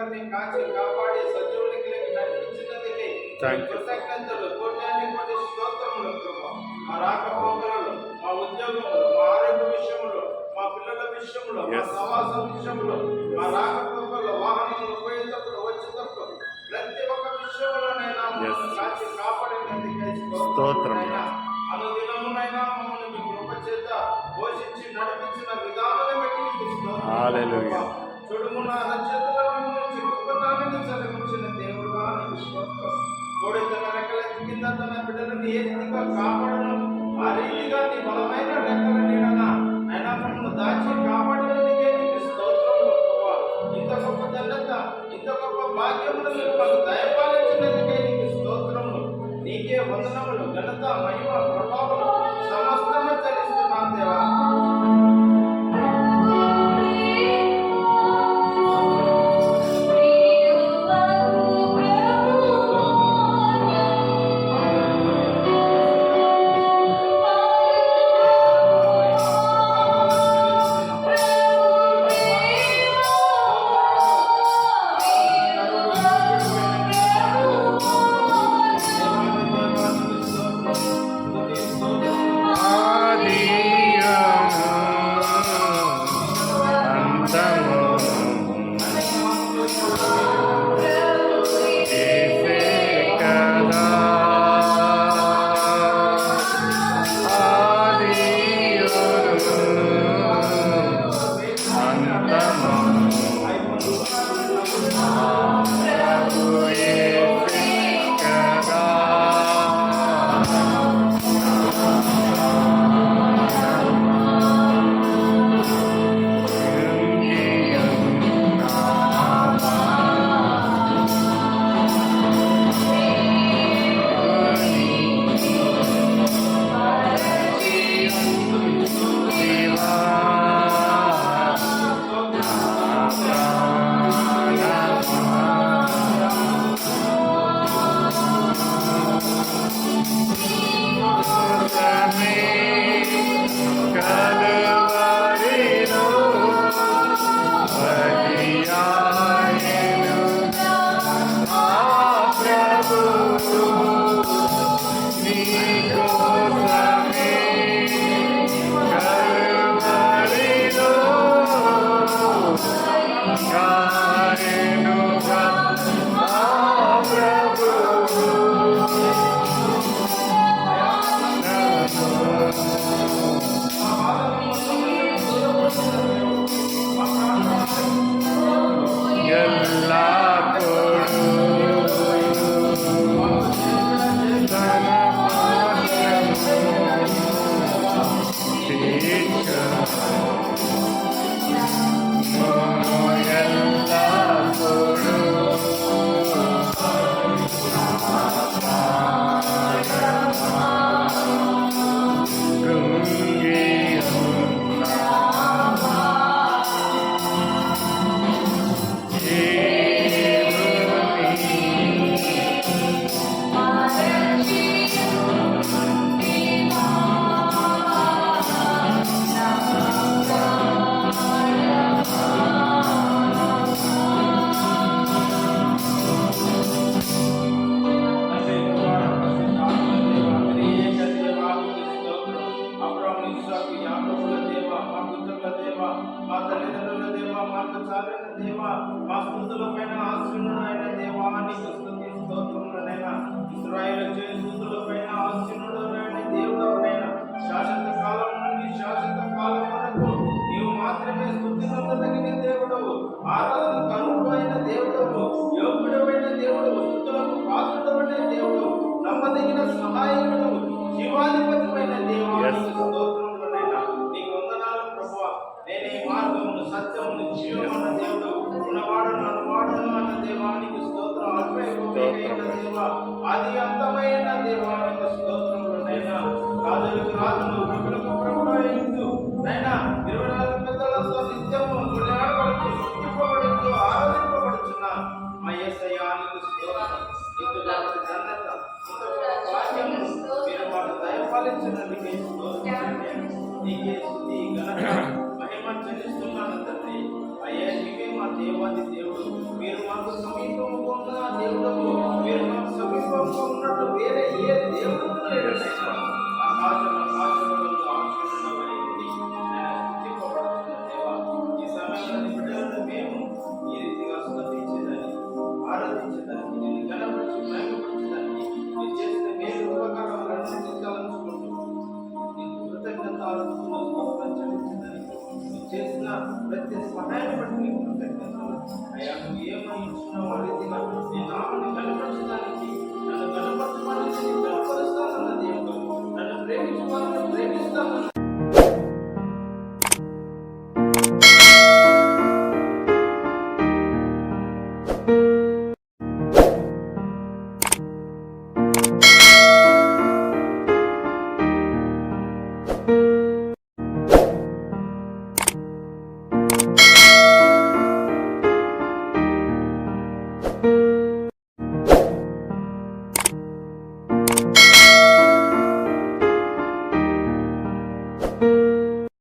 ఒక్కరిని కాచి కాపాడి సజీవునికి నడిపించినందుకే కృతజ్ఞతలు, కోటాను కోటి స్తోత్రములు ప్రభువా. మా రాకపోకలలో, మా ఉద్యోగంలో, మా ఆరోగ్య విషయంలో, మా పిల్లల విషయంలో, మా సమాజం విషయంలో, మా రాకపోకల్లో, వాహనంలో పోయేటప్పుడు వచ్చేటప్పుడు ప్రతి ఒక్క విషయంలోనైనా మమ్మల్ని కాచి కాపాడినందుకే స్తోత్రములైనా. అనుదినమునైనా మమ్మల్ని మీ కృప చేత పోషించి నడిపించిన విధానాన్ని బట్టి మీకు స్తోత్రం. చూడుము నా రక్షకుల మిమ్మల్ని చిక్కుకున్నానని చదివించిన దేవుడుగా నీకు స్తోత్రం. కోడి తన రెక్కల కింద తన బిడ్డలను ఏ రీతిగా కాపాడను ఆ రీతిగా నీ బలమైన రెక్కల నీడన అయినా మమ్మల్ని దాచి కాపాడినందుకే నీకు స్తోత్రములు ప్రభువా. ఇంత గొప్ప ధన్యత, ఇంత గొప్ప భాగ్యములు మాకు దయపాలించినందుకే నీకు స్తోత్రములు. నీకే వందనములు, ఘనత, మహిమ, ప్రభావం సమస్తము చెల్లిస్తున్నాను దేవా. ఆది అంతమైన దేవానికి స్తోత్రములనైనా. రాజులకు రాజును, ప్రభులకు ప్రభువైందు నైనా 24 పెద్దలతో నిత్యము కొనియాడబడుచు, స్తుతింపబడుచు, ఆరాధింపబడుచున్న మా యేసయ్యానికి స్తోత్రం. ఇందులోని ఘనత, ఇందులోని భాగ్యము మీరు మాకు దయపాలించినందుకే స్తోత్రం. నీకే స్తుతి, ఘనత, మహిమ చెల్లిస్తున్నాను తండ్రి. అయ్యా నీవే మా దేవాది దేవుడు. మీరు మాకు చేసిన ప్రతి సహాయాన్ని బట్టి నీకు కృతజ్ఞతలు. అయ్యా నువ్వు ఏమని ఇచ్చినావు ఆ రీతిగా నీ నామని కనపరచడానికి, నన్ను కనపరచడానికి, కనపరుస్తానన్న దేవుడు, నన్ను ప్రేమించు వాళ్ళని ప్రేమిస్తానన్న